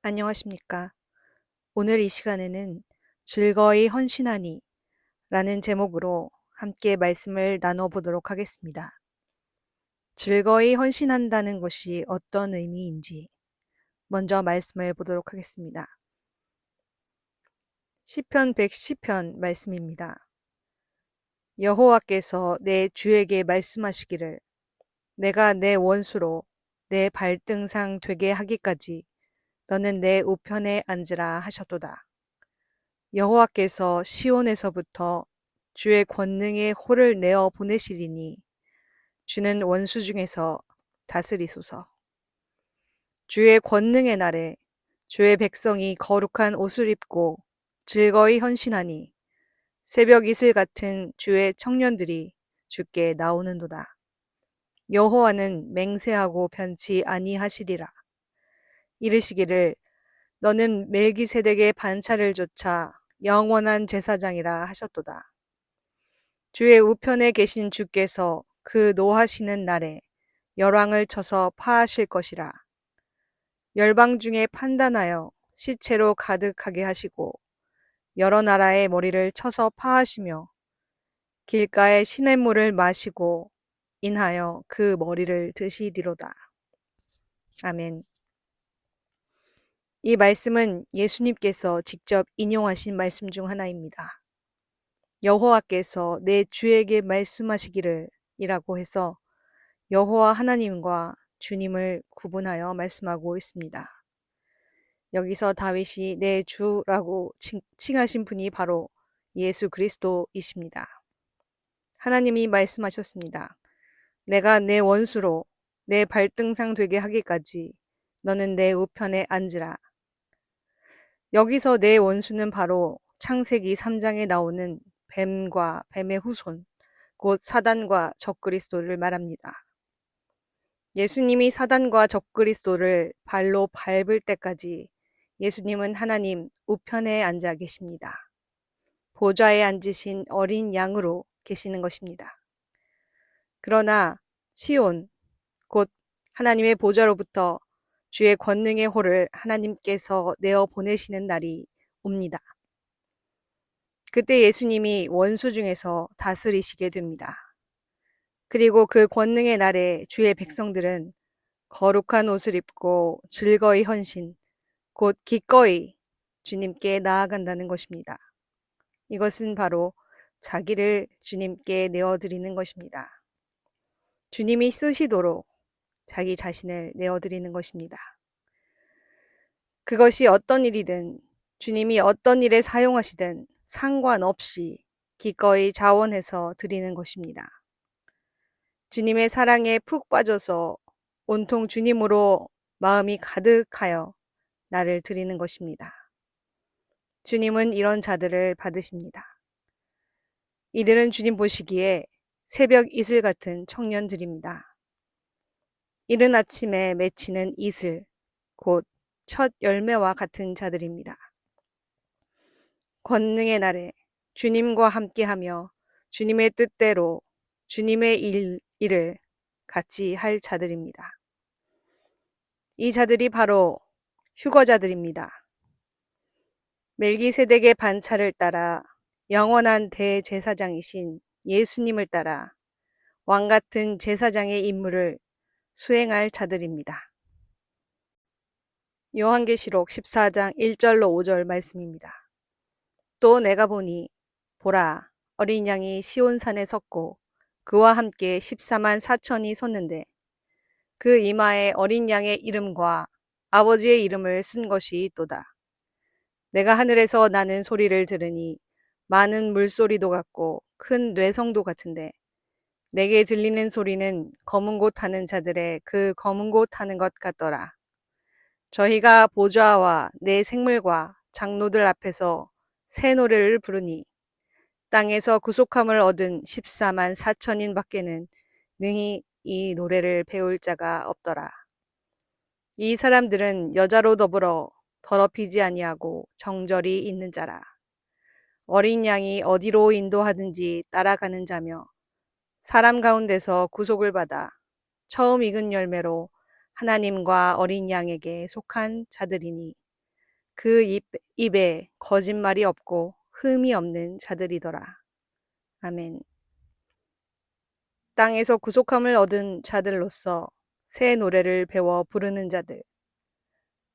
안녕하십니까. 오늘 이 시간에는 즐거이 헌신하니 라는 제목으로 함께 말씀을 나눠보도록 하겠습니다. 즐거이 헌신한다는 것이 어떤 의미인지 먼저 말씀을 보도록 하겠습니다. 시편 110편 말씀입니다. 여호와께서 내 주에게 말씀하시기를 내가 내 원수로 내 발등상 되게 하기까지 너는 내 우편에 앉으라 하셨도다. 여호와께서 시온에서부터 주의 권능의 호를 내어 보내시리니 주는 원수 중에서 다스리소서. 주의 권능의 날에 주의 백성이 거룩한 옷을 입고 즐거이 헌신하니 새벽 이슬 같은 주의 청년들이 주께 나오는도다. 여호와는 맹세하고 변치 아니하시리라. 이르시기를 너는 멜기세덱의 반차를 조차 영원한 제사장이라 하셨도다. 주의 우편에 계신 주께서 그 노하시는 날에 열왕을 쳐서 파하실 것이라. 열방 중에 판단하여 시체로 가득하게 하시고 여러 나라의 머리를 쳐서 파하시며 길가에 시냇물을 마시고 인하여 그 머리를 드시리로다. 아멘. 이 말씀은 예수님께서 직접 인용하신 말씀 중 하나입니다. 여호와께서 내 주에게 말씀하시기를 이라고 해서 여호와 하나님과 주님을 구분하여 말씀하고 있습니다. 여기서 다윗이 내 주라고 칭하신 분이 바로 예수 그리스도이십니다. 하나님이 말씀하셨습니다. 내가 내 원수로 내 발등상 되게 하기까지 너는 내 우편에 앉으라. 여기서 내 원수는 바로 창세기 3장에 나오는 뱀과 뱀의 후손, 곧 사단과 적그리스도를 말합니다. 예수님이 사단과 적그리스도를 발로 밟을 때까지 예수님은 하나님 우편에 앉아 계십니다. 보좌에 앉으신 어린 양으로 계시는 것입니다. 그러나 시온, 곧 하나님의 보좌로부터 주의 권능의 호를 하나님께서 내어 보내시는 날이 옵니다. 그때 예수님이 원수 중에서 다스리시게 됩니다. 그리고 그 권능의 날에 주의 백성들은 거룩한 옷을 입고 즐거이 헌신, 곧 기꺼이 주님께 나아간다는 것입니다. 이것은 바로 자기를 주님께 내어드리는 것입니다. 주님이 쓰시도록 자기 자신을 내어드리는 것입니다. 그것이 어떤 일이든 주님이 어떤 일에 사용하시든 상관없이 기꺼이 자원해서 드리는 것입니다. 주님의 사랑에 푹 빠져서 온통 주님으로 마음이 가득하여 나를 드리는 것입니다. 주님은 이런 자들을 받으십니다. 이들은 주님 보시기에 새벽 이슬 같은 청년들입니다. 이른 아침에 맺히는 이슬, 곧 첫 열매와 같은 자들입니다. 권능의 날에 주님과 함께하며 주님의 뜻대로 주님의 일을 같이 할 자들입니다. 이 자들이 바로 휴거자들입니다. 멜기세덱의 반차를 따라 영원한 대제사장이신 예수님을 따라 왕같은 제사장의 임무를 수행할 자들입니다. 요한계시록 14장 1절로 5절 말씀입니다. 또 내가 보니 보라 어린 양이 시온산에 섰고 그와 함께 14만 4천이 섰는데 그 이마에 어린 양의 이름과 아버지의 이름을 쓴 것이 또다. 내가 하늘에서 나는 소리를 들으니 많은 물소리도 같고 큰 뇌성도 같은데 내게 들리는 소리는 검은 곳 타는 자들의 그 검은 곳 타는 것 같더라. 저희가 보좌와 내 생물과 장로들 앞에서 새 노래를 부르니 땅에서 구속함을 얻은 14만 4천인 밖에는 능히 이 노래를 배울 자가 없더라. 이 사람들은 여자로 더불어 더럽히지 아니하고 정절이 있는 자라. 어린 양이 어디로 인도하든지 따라가는 자며 사람 가운데서 구속을 받아 처음 익은 열매로 하나님과 어린 양에게 속한 자들이니 그 입에 거짓말이 없고 흠이 없는 자들이더라. 아멘. 땅에서 구속함을 얻은 자들로서 새 노래를 배워 부르는 자들,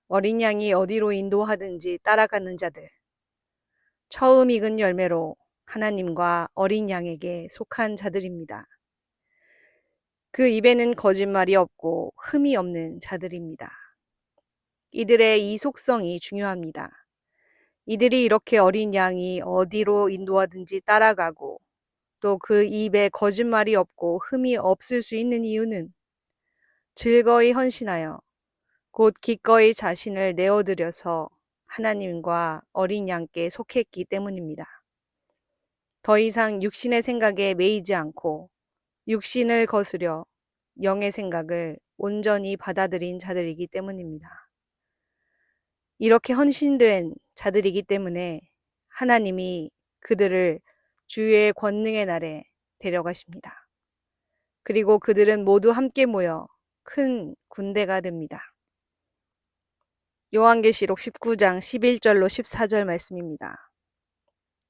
어린 양이 어디로 인도하든지 따라가는 자들, 처음 익은 열매로 하나님과 어린 양에게 속한 자들입니다. 그 입에는 거짓말이 없고 흠이 없는 자들입니다. 이들의 이 속성이 중요합니다. 이들이 이렇게 어린 양이 어디로 인도하든지 따라가고 또 그 입에 거짓말이 없고 흠이 없을 수 있는 이유는 즐거이 헌신하여 곧 기꺼이 자신을 내어드려서 하나님과 어린 양께 속했기 때문입니다. 더 이상 육신의 생각에 매이지 않고 육신을 거스려 영의 생각을 온전히 받아들인 자들이기 때문입니다. 이렇게 헌신된 자들이기 때문에 하나님이 그들을 주의 권능의 날에 데려가십니다. 그리고 그들은 모두 함께 모여 큰 군대가 됩니다. 요한계시록 19장 11절로 14절 말씀입니다.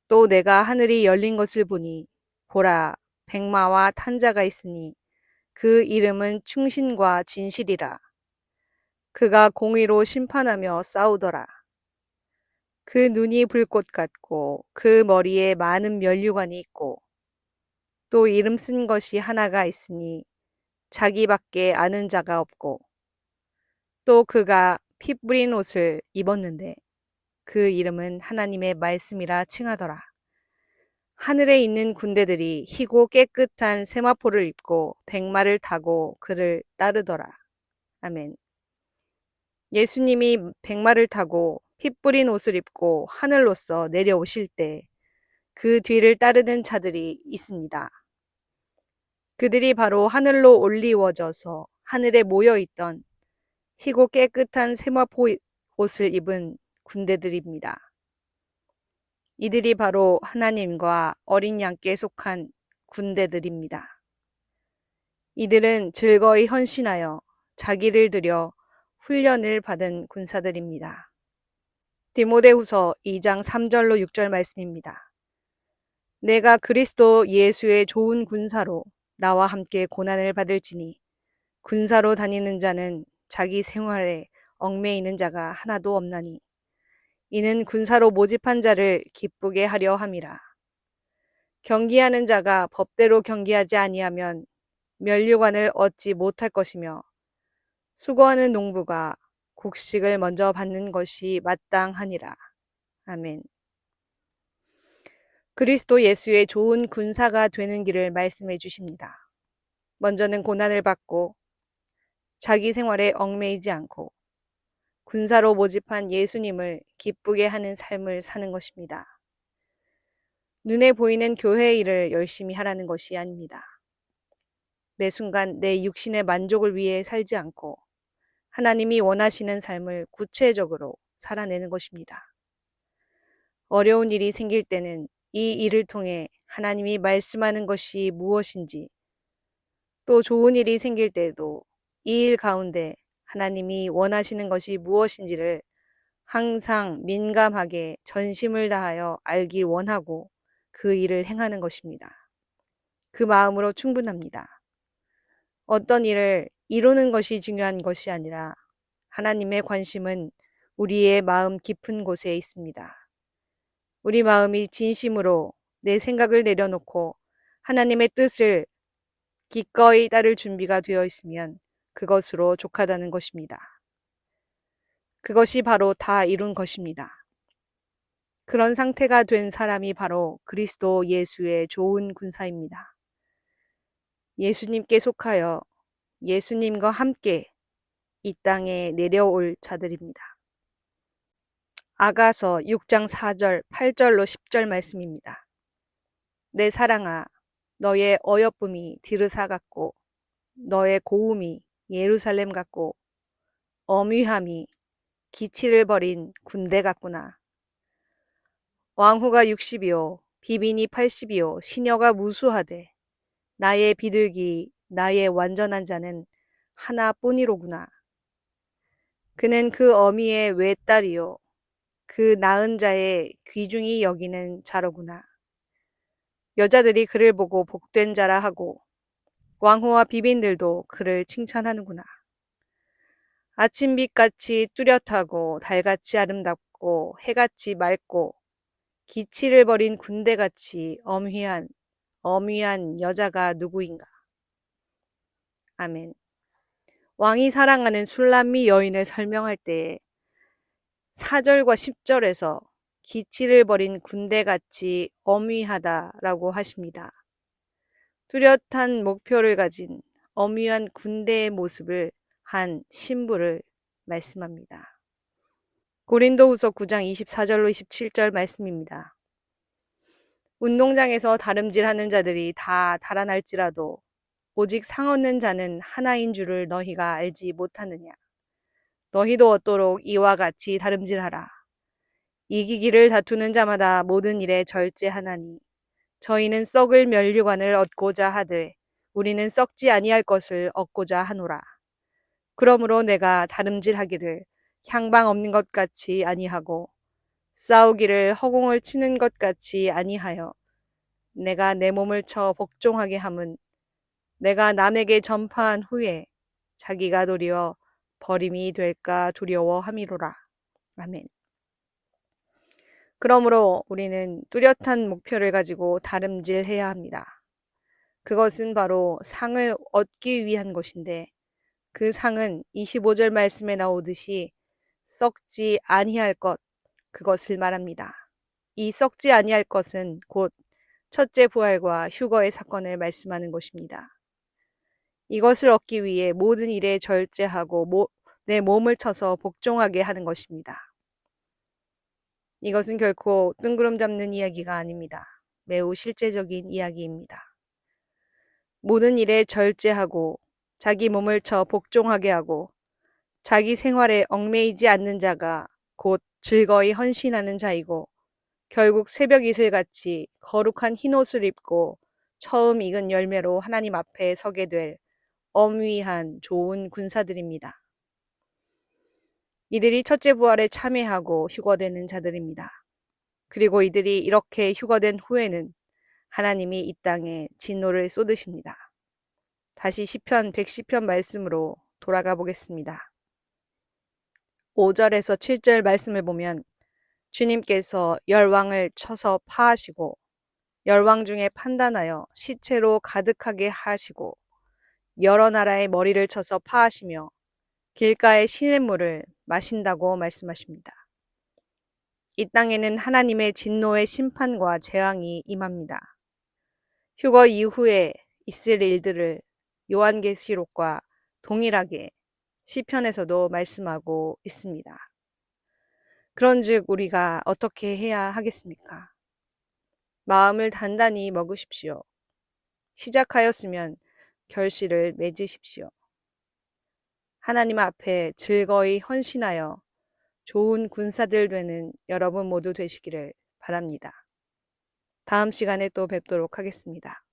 또 내가 하늘이 열린 것을 보니 보라 백마와 탄 자가 있으니 그 이름은 충신과 진실이라. 그가 공의로 심판하며 싸우더라. 그 눈이 불꽃 같고 그 머리에 많은 면류관이 있고 또 이름 쓴 것이 하나가 있으니 자기밖에 아는 자가 없고 또 그가 피 뿌린 옷을 입었는데 그 이름은 하나님의 말씀이라 칭하더라. 하늘에 있는 군대들이 희고 깨끗한 세마포를 입고 백마를 타고 그를 따르더라. 아멘. 예수님이 백마를 타고 피 뿌린 옷을 입고 하늘로서 내려오실 때 그 뒤를 따르는 자들이 있습니다. 그들이 바로 하늘로 올리워져서 하늘에 모여있던 희고 깨끗한 세마포 옷을 입은 군대들입니다. 이들이 바로 하나님과 어린 양께 속한 군대들입니다. 이들은 즐거이 헌신하여 자기를 들여 훈련을 받은 군사들입니다. 디모데후서 2장 3절로 6절 말씀입니다. 내가 그리스도 예수의 좋은 군사로 나와 함께 고난을 받을지니 군사로 다니는 자는 자기 생활에 얽매이는 자가 하나도 없나니 이는 군사로 모집한 자를 기쁘게 하려 함이라. 경기하는 자가 법대로 경기하지 아니하면 면류관을 얻지 못할 것이며 수고하는 농부가 곡식을 먼저 받는 것이 마땅하니라. 아멘. 그리스도 예수의 좋은 군사가 되는 길을 말씀해 주십니다. 먼저는 고난을 받고 자기 생활에 얽매이지 않고 군사로 모집한 예수님을 기쁘게 하는 삶을 사는 것입니다. 눈에 보이는 교회 일을 열심히 하라는 것이 아닙니다. 매 순간 내 육신의 만족을 위해 살지 않고 하나님이 원하시는 삶을 구체적으로 살아내는 것입니다. 어려운 일이 생길 때는 이 일을 통해 하나님이 말씀하는 것이 무엇인지, 또 좋은 일이 생길 때에도 이 일 가운데 하나님이 원하시는 것이 무엇인지를 항상 민감하게 전심을 다하여 알기 원하고 그 일을 행하는 것입니다. 그 마음으로 충분합니다. 어떤 일을 이루는 것이 중요한 것이 아니라 하나님의 관심은 우리의 마음 깊은 곳에 있습니다. 우리 마음이 진심으로 내 생각을 내려놓고 하나님의 뜻을 기꺼이 따를 준비가 되어 있으면 그것으로 족하다는 것입니다. 그것이 바로 다 이룬 것입니다. 그런 상태가 된 사람이 바로 그리스도 예수의 좋은 군사입니다. 예수님께 속하여 예수님과 함께 이 땅에 내려올 자들입니다. 아가서 6장 4절, 8절로 10절 말씀입니다. 내 사랑아, 너의 어여쁨이 디르사 같고 너의 고움이 예루살렘 같고 엄위함이 기치를 벌인 군대 같구나. 왕후가 60이요 비빈이 80이요 시녀가 무수하되 나의 비둘기 나의 완전한 자는 하나뿐이로구나. 그는 그 어미의 외딸이요 그 낳은 자의 귀중히 여기는 자로구나. 여자들이 그를 보고 복된 자라 하고 왕후와 비빈들도 그를 칭찬하는구나. 아침빛같이 뚜렷하고 달같이 아름답고 해같이 맑고 기치를 버린 군대같이 어미한 여자가 누구인가. 아멘. 왕이 사랑하는 술람미 여인을 설명할 때에 4절과 10절에서 기치를 버린 군대같이 어미하다라고 하십니다. 뚜렷한 목표를 가진 어미한 군대의 모습을 한 신부를 말씀합니다. 고린도후서 9장 24절로 27절 말씀입니다. 운동장에서 다름질하는 자들이 다 달아날지라도 오직 상 얻는 자는 하나인 줄을 너희가 알지 못하느냐. 너희도 얻도록 이와 같이 다름질하라. 이기기를 다투는 자마다 모든 일에 절제하나니 저희는 썩을 면류관을 얻고자 하되 우리는 썩지 아니할 것을 얻고자 하노라. 그러므로 내가 다름질하기를 향방 없는 것 같이 아니하고 싸우기를 허공을 치는 것 같이 아니하여 내가 내 몸을 쳐 복종하게 함은 내가 남에게 전파한 후에 자기가 도리어 버림이 될까 두려워함이로라. 아멘. 그러므로 우리는 뚜렷한 목표를 가지고 다름질해야 합니다. 그것은 바로 상을 얻기 위한 것인데 그 상은 25절 말씀에 나오듯이 썩지 아니할 것, 그것을 말합니다. 이 썩지 아니할 것은 곧 첫째 부활과 휴거의 사건을 말씀하는 것입니다. 이것을 얻기 위해 모든 일에 절제하고 내 몸을 쳐서 복종하게 하는 것입니다. 이것은 결코 뜬구름 잡는 이야기가 아닙니다. 매우 실제적인 이야기입니다. 모든 일에 절제하고 자기 몸을 쳐 복종하게 하고 자기 생활에 얽매이지 않는 자가 곧 즐거이 헌신하는 자이고 결국 새벽 이슬같이 거룩한 흰옷을 입고 처음 익은 열매로 하나님 앞에 서게 될 엄위한 좋은 군사들입니다. 이들이 첫째 부활에 참여하고 휴거되는 자들입니다. 그리고 이들이 이렇게 휴거된 후에는 하나님이 이 땅에 진노를 쏟으십니다. 다시 시편 110편 말씀으로 돌아가 보겠습니다. 5절에서 7절 말씀을 보면 주님께서 열왕을 쳐서 파하시고 열왕 중에 판단하여 시체로 가득하게 하시고 여러 나라의 머리를 쳐서 파하시며 길가의 시냇물을 마신다고 말씀하십니다. 이 땅에는 하나님의 진노의 심판과 재앙이 임합니다. 휴거 이후에 있을 일들을 요한계시록과 동일하게 시편에서도 말씀하고 있습니다. 그런즉 우리가 어떻게 해야 하겠습니까? 마음을 단단히 먹으십시오. 시작하였으면 결실을 맺으십시오. 하나님 앞에 즐거이 헌신하여 좋은 군사들 되는 여러분 모두 되시기를 바랍니다. 다음 시간에 또 뵙도록 하겠습니다.